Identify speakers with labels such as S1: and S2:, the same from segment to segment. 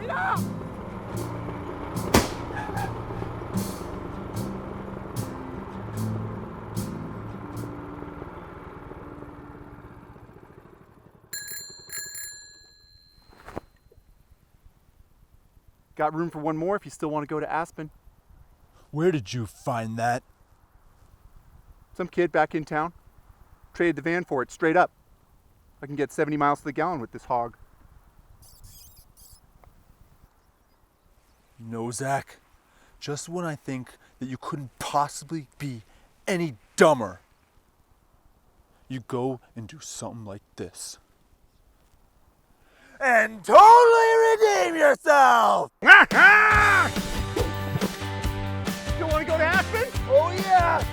S1: Get up! Got room for one more if you still want to go to Aspen.
S2: Where did you find that?
S1: Some kid back in town. Traded the van for it, straight up. I can get 70 miles to the gallon with this hog.
S2: No, Zach. Just when I think that you couldn't possibly be any dumber, you go and do something like this. And totally redeem yourself!
S1: You want to go to Aspen?
S2: Oh yeah!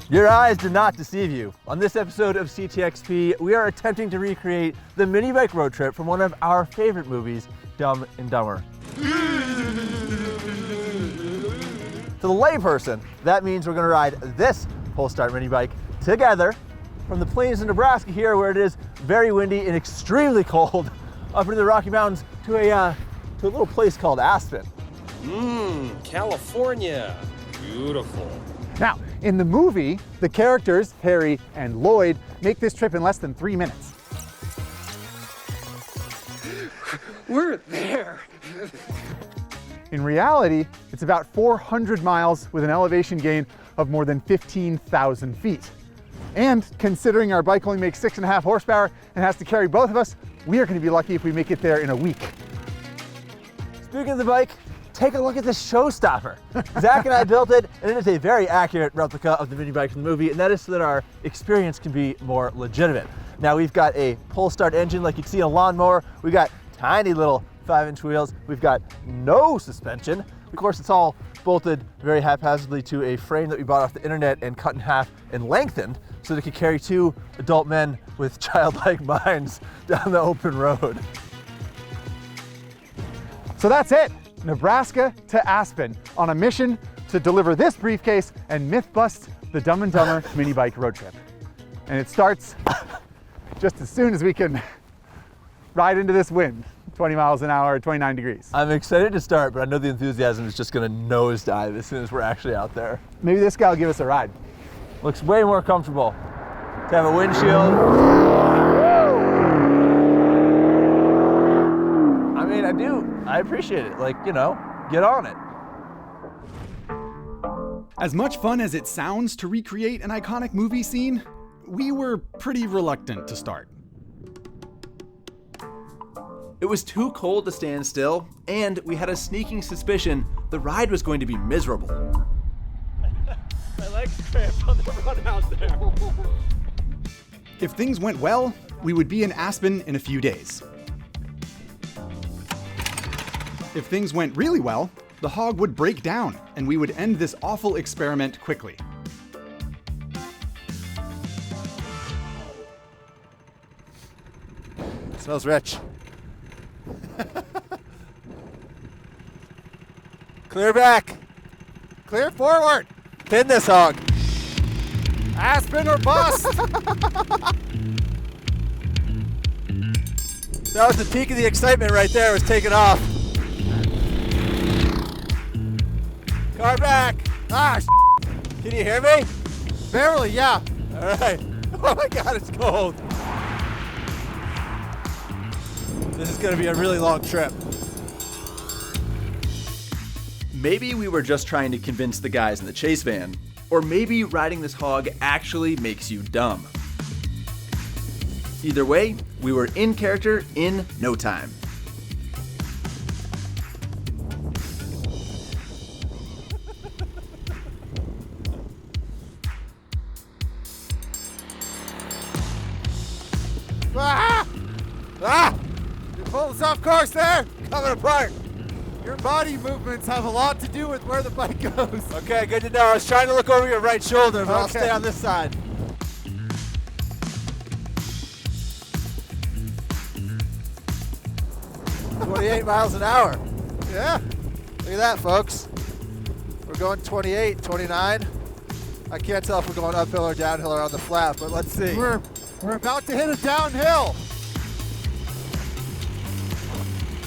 S2: Your eyes did not deceive you. On this episode of CTXP, we are attempting to recreate the mini bike road trip from one of our favorite movies, Dumb and Dumber. To the layperson, that means we're going to ride this pull start mini bike together from the plains of Nebraska here, where it is very windy and extremely cold, up into the Rocky Mountains to a little place called Aspen.
S3: California. Beautiful.
S1: Now, in the movie, the characters, Harry and Lloyd, make this trip in less than 3 minutes.
S3: We're there.
S1: In reality, it's about 400 miles with an elevation gain of more than 15,000 feet. And considering our bike only makes 6.5 horsepower and has to carry both of us, we are going to be lucky if we make it there in a week.
S2: Speaking of the bike, take a look at this showstopper. Zach and I built it, and it is a very accurate replica of the mini bike from the movie, and that is so that our experience can be more legitimate. Now we've got a pull start engine like you'd see in a lawnmower. We've got tiny little 5-inch wheels. We've got no suspension. Of course, it's all bolted very haphazardly to a frame that we bought off the internet and cut in half and lengthened so that it could carry 2 adult men with childlike minds down the open road.
S1: So that's it. Nebraska to Aspen on a mission to deliver this briefcase and myth bust the Dumb and Dumber mini bike road trip. And it starts just as soon as we can ride into this wind, 20 miles an hour, 29 degrees.
S2: I'm excited to start, but I know the enthusiasm is just gonna nosedive as soon as we're actually out there.
S1: Maybe this guy will give us a ride.
S2: Looks way more comfortable to have a windshield. I mean, I appreciate it. Like, you know, get on it.
S4: As much fun as it sounds to recreate an iconic movie scene, we were pretty reluctant to start.
S2: It was too cold to stand still, and we had a sneaking suspicion the ride was going to be miserable.
S3: My legs cramped on the run out there.
S4: If things went well, we would be in Aspen in a few days. If things went really well, the hog would break down and we would end this awful experiment quickly.
S2: Smells rich. Clear back. Clear forward. Pin this hog. Aspen or bust. That was the peak of the excitement right there, was taking off. Car back. Ah, can you hear me? Barely, yeah. All right. Oh my God, it's cold. This is gonna be a really long trip. Maybe we were just trying to convince the guys in the chase van, or maybe riding this hog actually makes you dumb. Either way, we were in character in no time. You pulled us off course there. Coming apart. Your body movements have a lot to do with where the bike goes. Okay, good to know. I was trying to look over your right shoulder, but I'll stay on this side. "28 miles an hour. Yeah, look at that, folks. We're going 28, 29. I can't tell if we're going uphill or downhill or on the flat, but let's see.
S1: We're about to hit a downhill.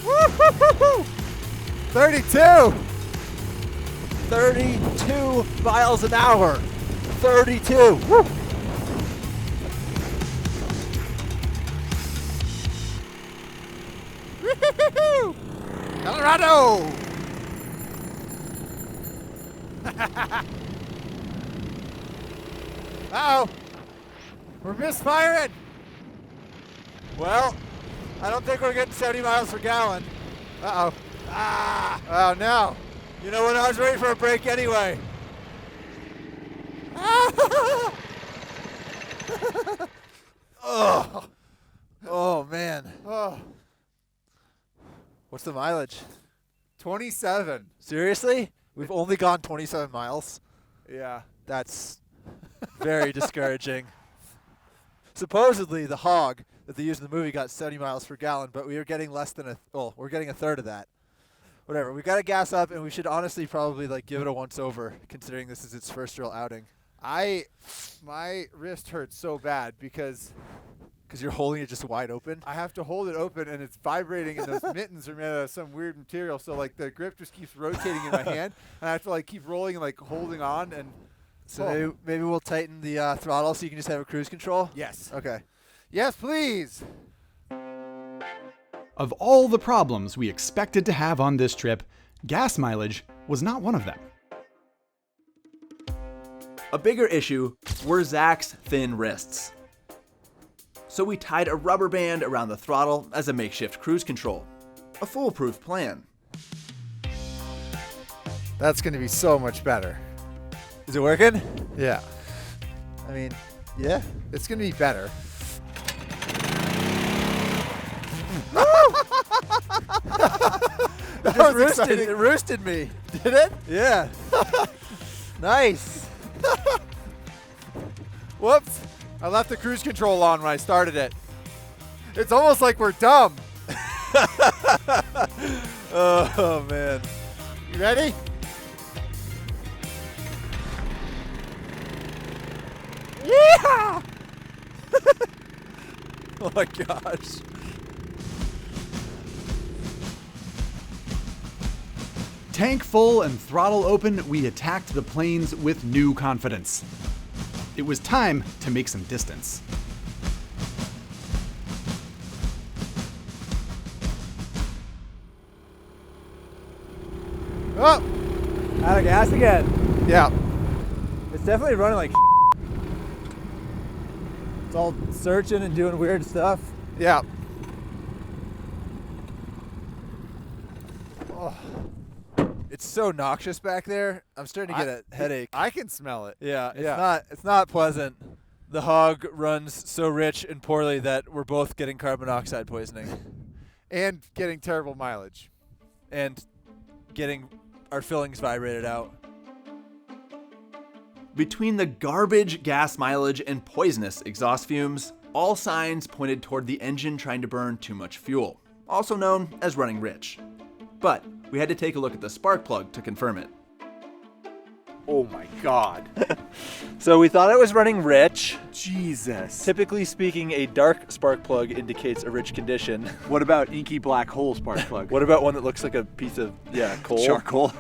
S2: Woo-hoo-hoo-hoo! 32. 32 miles an hour. 32. Woo. Woo-hoo-hoo-hoo! Colorado. Uh-oh. We're misfiring. Well, I don't think we're getting 70 miles per gallon. Uh-oh. Ah! Oh, no. You know what? I was ready for a break anyway. Ah! Oh. Oh, man.
S1: Oh,
S2: What's the mileage?
S1: 27.
S2: Seriously? We've only gone 27 miles?
S1: Yeah.
S2: That's very discouraging. Supposedly, the hog that they used in the movie got 70 miles per gallon, but we are getting less than we're getting a third of that. Whatever. We got to gas up, and we should honestly probably give it a once over, considering this is its first real outing.
S1: My wrist hurts so bad because
S2: You're holding it just wide open.
S1: I have to hold it open and it's vibrating, and those mittens are made out of some weird material, so the grip just keeps rotating in my hand, and I have to keep rolling and holding on. And
S2: So maybe we'll tighten the throttle so you can just have a cruise control.
S1: yes,
S2: Okay.
S1: yes, please.
S4: Of all the problems we expected to have on this trip, gas mileage was not one of them.
S5: A bigger issue were Zach's thin wrists. So we tied a rubber band around the throttle as a makeshift cruise control. A foolproof plan.
S1: That's going to be so much better.
S2: Is it working?
S1: Yeah,
S2: I mean, yeah.
S1: it's going to be better.
S2: It
S1: was
S2: roosted.
S1: exciting.
S2: It roosted me. Did it? Yeah. Nice.
S1: Whoops! I left the cruise control on when I started it. It's almost like we're dumb.
S2: Oh man.
S1: You ready? Yeah!
S2: Oh my gosh.
S4: Tank full and throttle open, we attacked the plains with new confidence. It was time to make some distance.
S1: Oh!
S2: Out of gas again.
S1: Yeah.
S2: It's definitely running like it's all searching and doing weird stuff.
S1: Yeah.
S2: It's so noxious back there. I'm starting to get a headache.
S1: I can smell it.
S2: Yeah,
S1: Yeah.
S2: it's not pleasant. The hog runs so rich and poorly that we're both getting carbon monoxide poisoning
S1: And getting terrible mileage.
S2: and getting our fillings vibrated out.
S5: Between the garbage gas mileage and poisonous exhaust fumes, all signs pointed toward the engine trying to burn too much fuel, also known as running rich. But we had to take a look at the spark plug to confirm it.
S1: Oh my God.
S2: So we thought it was running rich.
S1: Jesus.
S2: Typically speaking, a dark spark plug indicates a rich condition.
S1: What about inky black hole spark plug?
S2: What about one that looks like a piece of coal?
S1: Charcoal.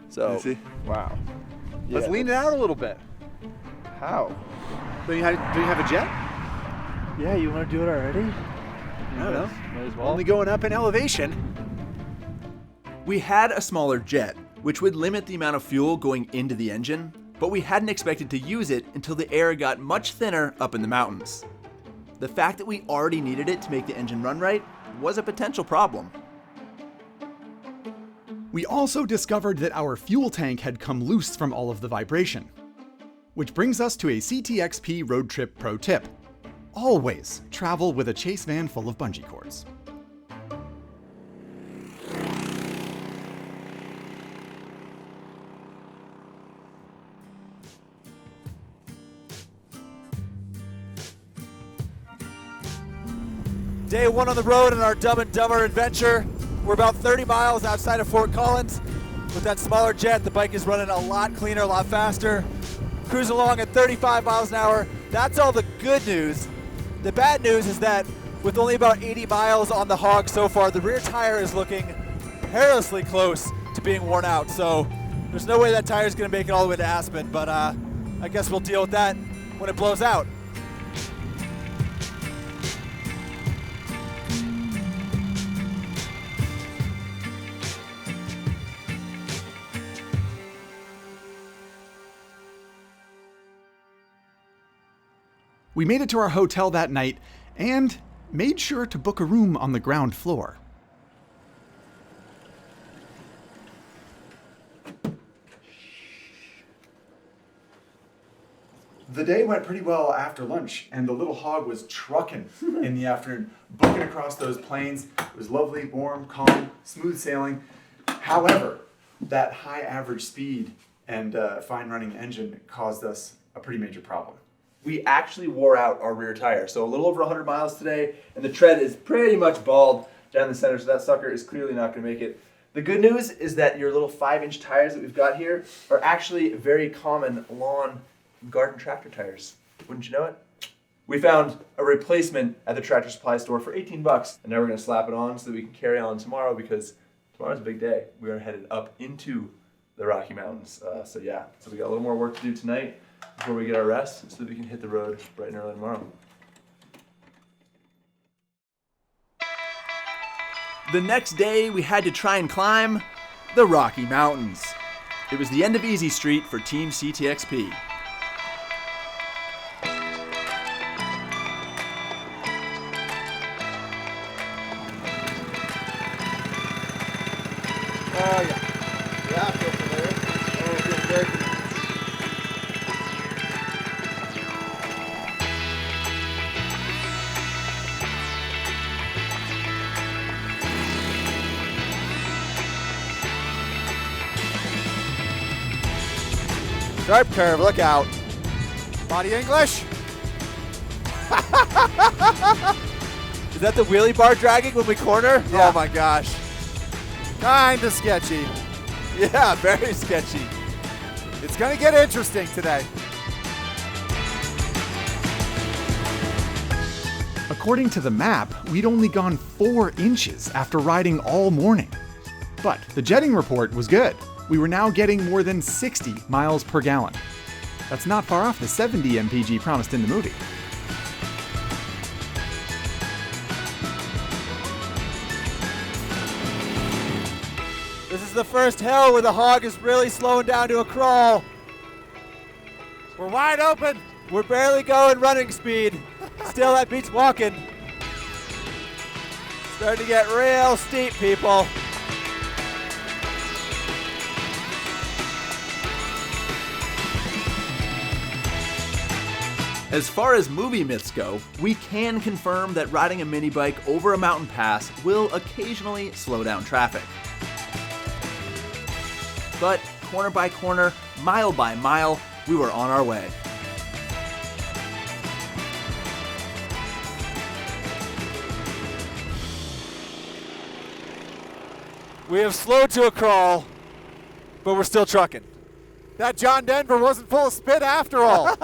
S2: So
S1: Wow.
S2: yeah.
S1: Let's lean it out a little bit.
S2: How?
S1: Do you have a jet?
S2: Yeah, you want to do it already?
S1: I don't know.
S2: Might as well.
S1: Only going up in elevation.
S5: We had a smaller jet, which would limit the amount of fuel going into the engine, but we hadn't expected to use it until the air got much thinner up in the mountains. The fact that we already needed it to make the engine run right was a potential problem.
S4: We also discovered that our fuel tank had come loose from all of the vibration. Which brings us to a CTXP road trip pro tip. Always travel with a chase van full of bungee cords.
S2: Day one on the road in our Dumb and Dumber adventure. We're about 30 miles outside of Fort Collins. With that smaller jet, the bike is running a lot cleaner, a lot faster. Cruising along at 35 miles an hour. That's all the good news. The bad news is that with only about 80 miles on the hog so far, the rear tire is looking perilously close to being worn out. So there's no way that tire is going to make it all the way to Aspen, but I guess we'll deal with that when it blows out.
S4: We made it to our hotel that night and made sure to book a room on the ground floor. The day went pretty well after lunch, and the little hog was trucking in the afternoon, booking across those plains. It was lovely, warm, calm, smooth sailing. However, that high average speed and fine running engine caused us a pretty major problem.
S5: We actually wore out our rear tire. So a little over 100 miles today, and the tread is pretty much bald down the center, so that sucker is clearly not gonna make it. The good news is that your little 5-inch tires that we've got here are actually very common lawn garden tractor tires. Wouldn't you know it? We found a replacement at the Tractor Supply store for 18 bucks, and now we're gonna slap it on so that we can carry on tomorrow, because tomorrow's a big day. We are headed up into the Rocky Mountains. So we got a little more work to do tonight before we get our rest, so that we can hit the road bright and early tomorrow. The next day, we had to try and climb the Rocky Mountains. It was the end of Easy Street for Team CTXP.
S2: Oh, yeah. Yeah, I feel familiar. Oh, it feels very good. Sharp curve, look out.
S1: Body English?
S2: Is that the wheelie bar dragging when we corner?
S1: Yeah.
S2: Oh my gosh.
S1: Kinda sketchy.
S2: Yeah, very sketchy.
S1: It's gonna get interesting today.
S4: According to the map, we'd only gone 4 inches after riding all morning. But the jetting report was good. We were now getting more than 60 miles per gallon. That's not far off the 70 mpg promised in the movie.
S2: This is the first hill where the hog is really slowing down to a crawl.
S1: We're wide open.
S2: We're barely going running speed. Still, that beats walking. Starting to get real steep, people.
S5: As far as movie myths go, we can confirm that riding a mini bike over a mountain pass will occasionally slow down traffic. But corner by corner, mile by mile, we were on our way.
S2: We have slowed to a crawl, but we're still trucking.
S1: That John Denver wasn't full of spit after all.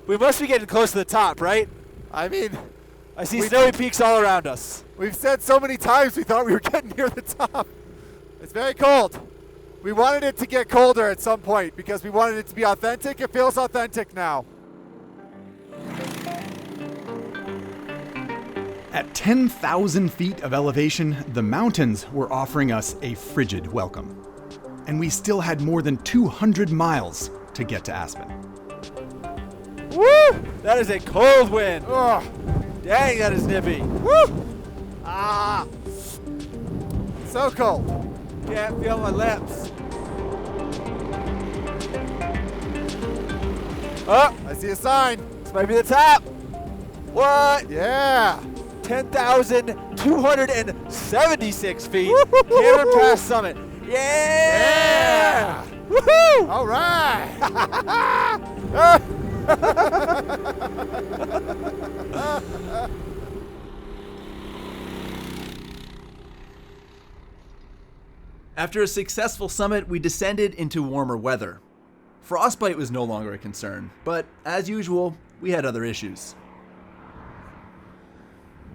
S2: We must be getting close to the top, right?
S1: I mean,
S2: I see snowy peaks all around us.
S1: we've said so many times we thought we were getting near the top. It's very cold. We wanted it to get colder at some point because we wanted it to be authentic. It feels authentic now.
S4: At 10,000 feet of elevation, the mountains were offering us a frigid welcome. And we still had more than 200 miles to get to Aspen.
S2: Woo! That is a cold wind. Oh, dang, that is nippy.
S1: Woo! Ah! So cold.
S2: Can't feel my lips. Oh,
S1: I see a sign.
S2: this might be the top. What?
S1: Yeah.
S2: 10,276 feet.
S1: Woo-hoo-hoo-hoo-hoo.
S2: Cameron Pass Summit. Yeah! Woohoo!
S1: All right.
S5: After a successful summit, we descended into warmer weather. Frostbite was no longer a concern, but as usual, we had other issues.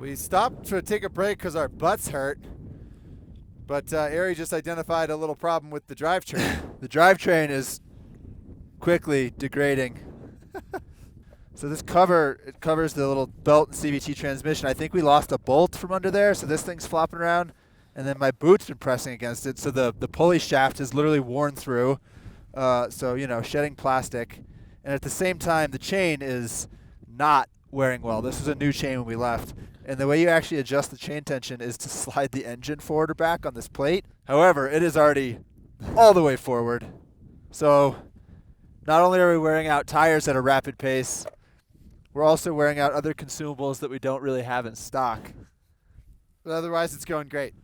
S6: We stopped to take a break because our butts hurt, but Ari just identified a little problem with the drivetrain. The drivetrain is quickly degrading. So this it covers the little belt and CVT transmission. I think we lost a bolt from under there, so this thing's flopping around, and then my boot's been pressing against it, so the pulley shaft is literally worn through, so, you know, shedding plastic. And at the same time, the chain is not wearing well. This was a new chain when we left. And the way you actually adjust the chain tension is to slide the engine forward or back on this plate. However, it is already all the way forward. So not only are we wearing out tires at a rapid pace, we're also wearing out other consumables that we don't really have in stock. But otherwise, it's going great.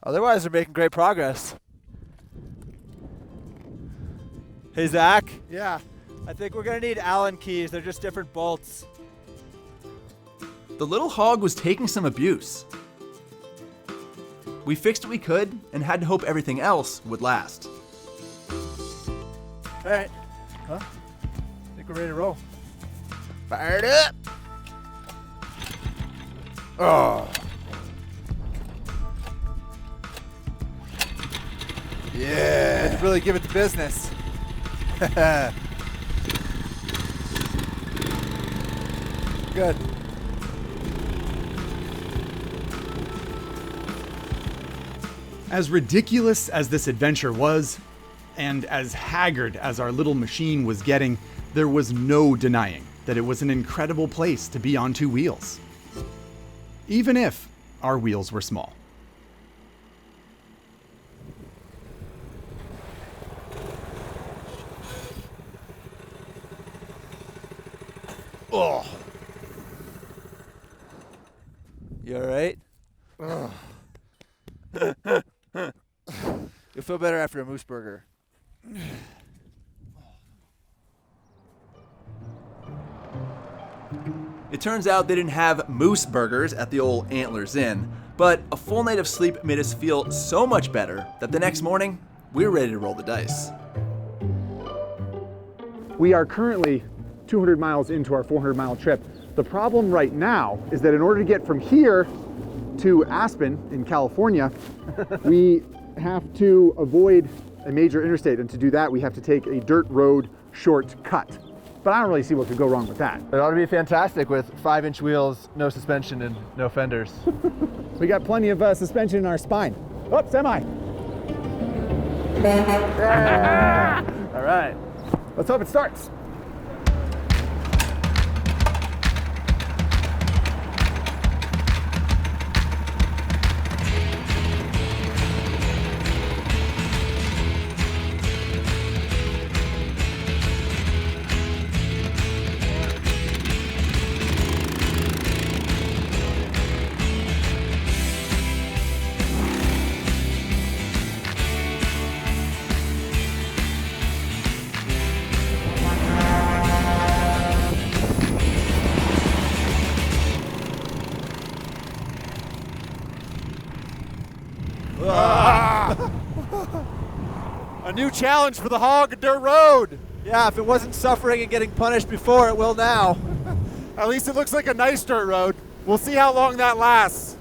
S6: Otherwise, we're making great progress.
S2: Hey, Zach.
S6: Yeah.
S2: I think we're going to need Allen keys. They're just different bolts.
S5: The little hog was taking some abuse. We fixed what we could and had to hope everything else would last.
S2: All right. Huh? I think we're ready to roll.
S6: Fired up. Oh. Yeah. Let's really give it to business. Good.
S4: As ridiculous as this adventure was, and as haggard as our little machine was getting, there was no denying that it was an incredible place to be on two wheels. Even if our wheels were small.
S6: Oh.
S2: You all right?
S6: You'll feel better after a moose burger.
S5: It turns out they didn't have moose burgers at the old Antlers Inn, but a full night of sleep made us feel so much better that the next morning, we were ready to roll the dice.
S1: We are currently 200 miles into our 400-mile trip. The problem right now is that in order to get from here to Aspen in California, we have to avoid a major interstate, and to do that we have to take a dirt road shortcut. But I don't really see what could go wrong with that.
S2: It ought to be fantastic with 5-inch wheels, no suspension, and no fenders.
S1: We got plenty of suspension in our spine. Oh, semi.
S2: All right.
S1: Let's hope it starts.
S6: A new challenge for the hog dirt road.
S2: Yeah, if it wasn't suffering and getting punished before, it will now.
S6: At least it looks like a nice dirt road. We'll see how long that lasts.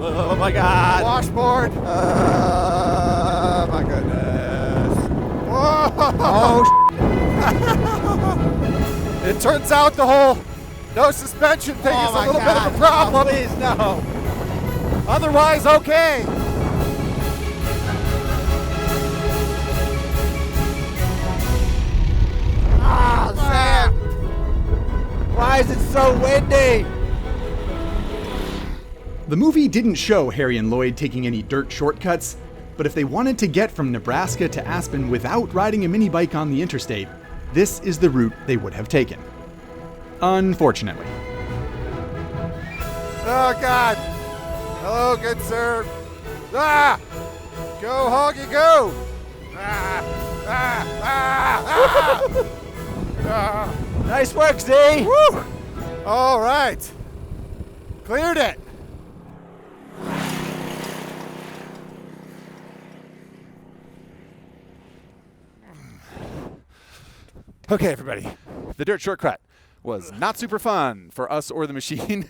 S2: Oh my God.
S6: Washboard.
S2: My goodness.
S6: Whoa.
S2: Oh,
S6: It turns out the whole no suspension thing is a little bit of a problem.
S2: Oh, please, no.
S6: Otherwise, okay.
S2: Oh, Sam. Why is it so windy?
S4: The movie didn't show Harry and Lloyd taking any dirt shortcuts, but if they wanted to get from Nebraska to Aspen without riding a mini bike on the interstate, this is the route they would have taken. Unfortunately.
S6: Oh, God. Hello, good sir. Ah! Go, Hoggy, go! Ah! Ah! Ah! Ah! Ah!
S2: Nice work, Z.
S6: Woo! All right. Cleared it. Okay, everybody. The dirt shortcut was not super fun for us or the machine,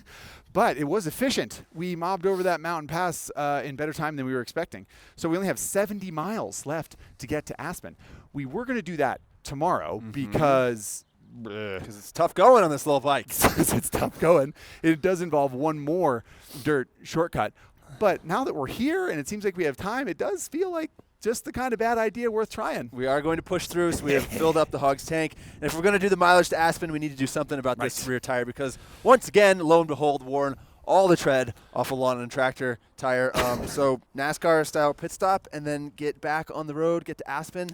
S6: but it was efficient. We mobbed over that mountain pass in better time than we were expecting. So we only have 70 miles left to get to Aspen. We were going to do that tomorrow because
S2: it's tough going on this little bike.
S6: it's tough going. It does involve one more dirt shortcut. But now that we're here and it seems like we have time, it does feel like just the kind of bad idea worth trying.
S2: We are going to push through, so we have filled up the Hog's tank. And if we're going to do the mileage to Aspen, we need to do something about this rear tire because, once again, lo and behold, worn all the tread off a lawn and tractor tire. So NASCAR-style pit stop and then get back on the road, get to Aspen,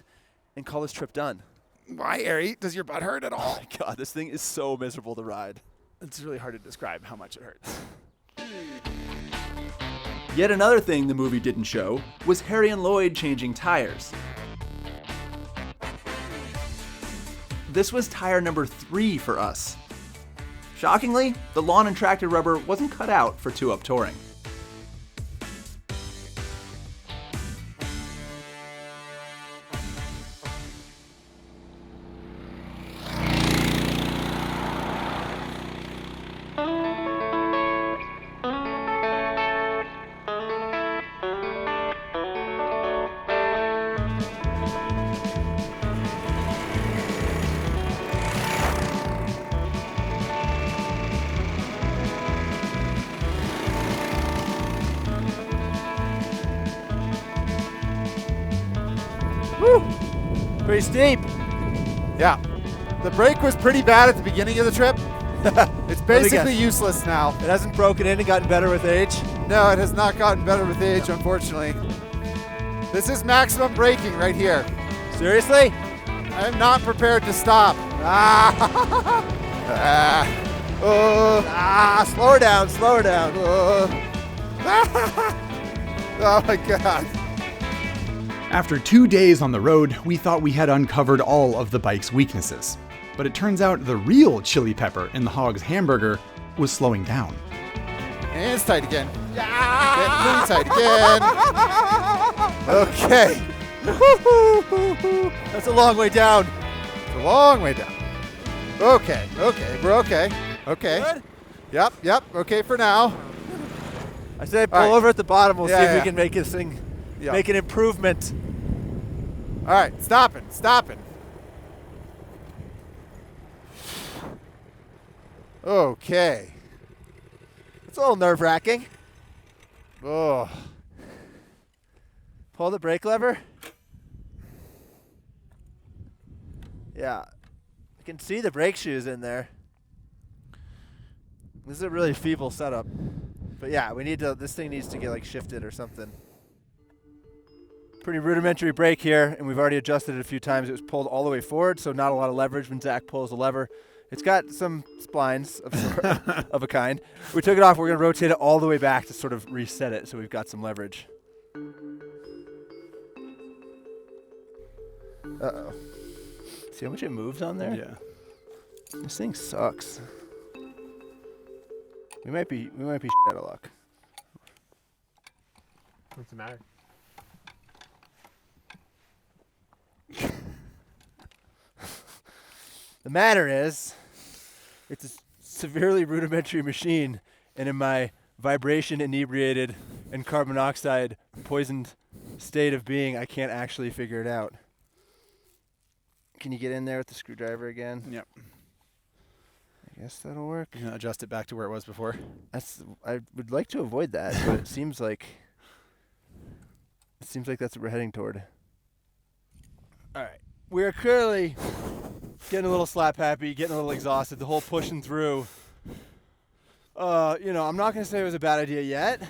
S2: and call this trip done.
S6: Why, Ari? Does your butt hurt at all?
S2: Oh, my God. This thing is so miserable to ride.
S6: It's really hard to describe how much it hurts.
S5: Yet another thing the movie didn't show was Harry and Lloyd changing tires. This was tire number 3 for us. Shockingly, the lawn and tractor rubber wasn't cut out for 2-up touring.
S2: Pretty steep.
S6: Yeah. The brake was pretty bad at the beginning of the trip. It's basically useless now.
S2: It hasn't broken in and gotten better with age.
S6: No, it has not gotten better with age, unfortunately. This is maximum braking right here.
S2: Seriously?
S6: I am not prepared to stop.
S2: Slow her down, slow her down.
S6: Oh my God.
S4: After 2 days on the road, we thought we had uncovered all of the bike's weaknesses. But it turns out the real chili pepper in the Hog's hamburger was slowing down.
S6: And it's tight again. Getting really tight again. Okay.
S2: That's a long way down.
S6: It's a long way down. Okay, we're okay. Okay.
S2: Good?
S6: Yep, okay for now.
S2: I said pull
S6: All right.
S2: over at the bottom. We'll see if we
S6: Yeah.
S2: can make this thing, make an improvement.
S6: All right, stopping. Okay.
S2: It's a little nerve-wracking.
S6: Oh.
S2: Pull the brake lever. Yeah. I can see the brake shoes in there. This is a really feeble setup. But yeah, this thing needs to get like shifted or something. Pretty rudimentary brake here, and we've already adjusted it a few times. It was pulled all the way forward, so not a lot of leverage when Zach pulls the lever. It's got some splines of a kind. We took it off. We're going to rotate it all the way back to sort of reset it so we've got some leverage. Uh-oh. See how much it moves on there?
S4: Yeah.
S2: This thing sucks. We might be shit out of luck.
S3: What's the matter?
S2: The matter is, it's a severely rudimentary machine, and in my vibration inebriated and carbon monoxide poisoned state of being, I can't actually figure it out. Can you get in there with the screwdriver again?
S6: Yep.
S2: I guess that'll work.
S6: You can adjust it back to where it was before.
S2: I would like to avoid that, but it seems like that's what we're heading toward. All right. We are clearly getting a little slap happy, getting a little exhausted, the whole pushing through. I'm not going to say it was a bad idea yet,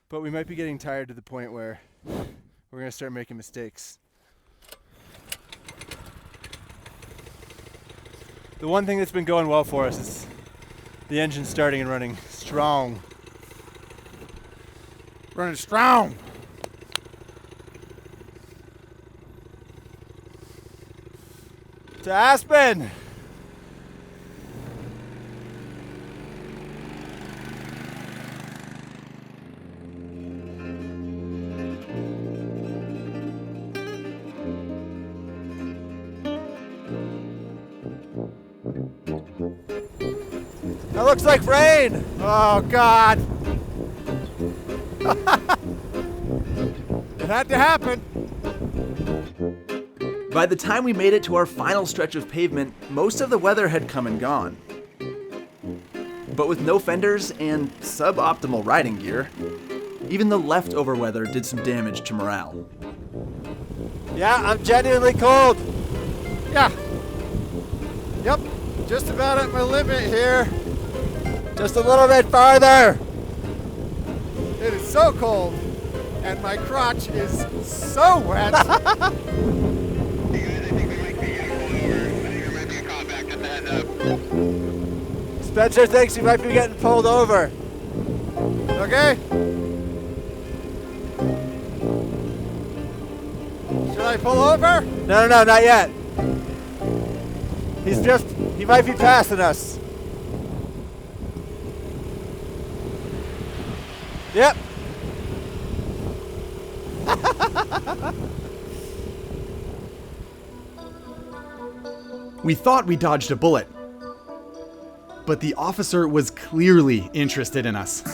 S2: but we might be getting tired to the point where we're going to start making mistakes. The one thing that's been going well for us is the engine starting and running strong.
S6: Running strong.
S2: To Aspen! That looks like rain!
S6: Oh, God. It had to happen.
S5: By the time we made it to our final stretch of pavement, most of the weather had come and gone. But with no fenders and suboptimal riding gear, even the leftover weather did some damage to morale.
S2: Yeah, I'm genuinely cold.
S6: Yeah. Yep. Just about at my limit here.
S2: Just a little bit farther.
S6: It is so cold, and my crotch is so wet.
S2: Spencer thinks he might be getting pulled over.
S6: Okay. Should I pull over?
S2: No, not yet. He might be passing us. Yep.
S4: We thought we dodged a bullet, but the officer was clearly interested in us.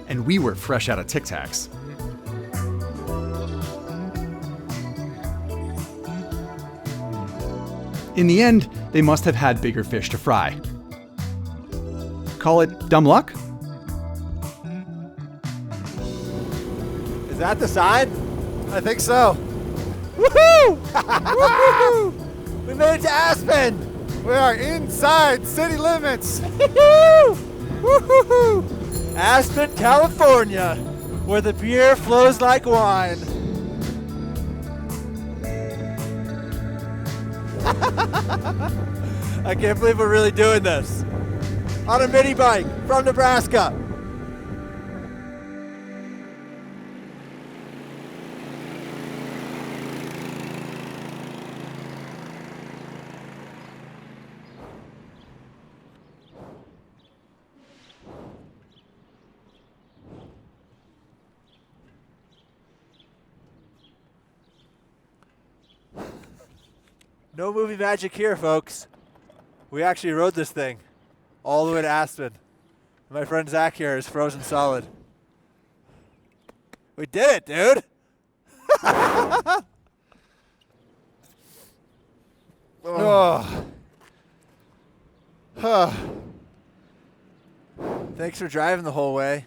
S4: And we were fresh out of Tic Tacs. In the end, they must have had bigger fish to fry. Call it dumb luck?
S2: Is that the sign?
S6: I think so.
S2: Woohoo! Woohoo! We made it to Aspen!
S6: We are inside city limits.
S2: Woohoo! Aspen, California, where the beer flows like wine. I can't believe we're really doing this. On a mini bike from Nebraska. No movie magic here, folks. We actually rode this thing all the way to Aspen. My friend Zack here is frozen solid. We did it, dude!
S6: Oh.
S2: Thanks for driving the whole way.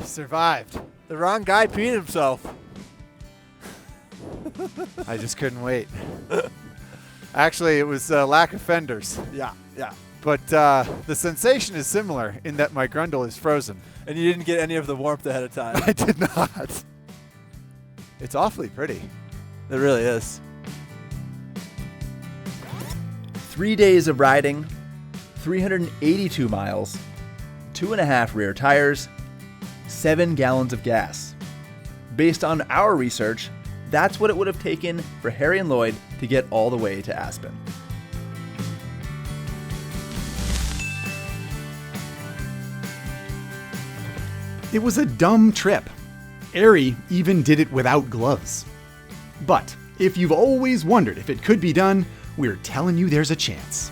S6: Survived.
S2: The wrong guy peed himself.
S6: I just couldn't wait. Actually, it was lack of fenders.
S2: Yeah.
S6: But the sensation is similar in that my grundle is frozen.
S2: And you didn't get any of the warmth ahead of time.
S6: I did not. It's awfully pretty.
S2: It really is.
S5: 3 days of riding, 382 miles, 2.5 rear tires, 7 gallons of gas. Based on our research, that's what it would have taken for Harry and Lloyd to get all the way to Aspen.
S4: It was a dumb trip. Ari even did it without gloves. But if you've always wondered if it could be done, we're telling you there's a chance.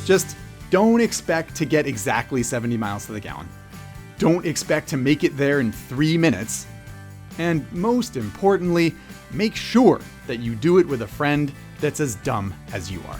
S4: Just don't expect to get exactly 70 miles to the gallon. Don't expect to make it there in 3 minutes. And most importantly, make sure that you do it with a friend that's as dumb as you are.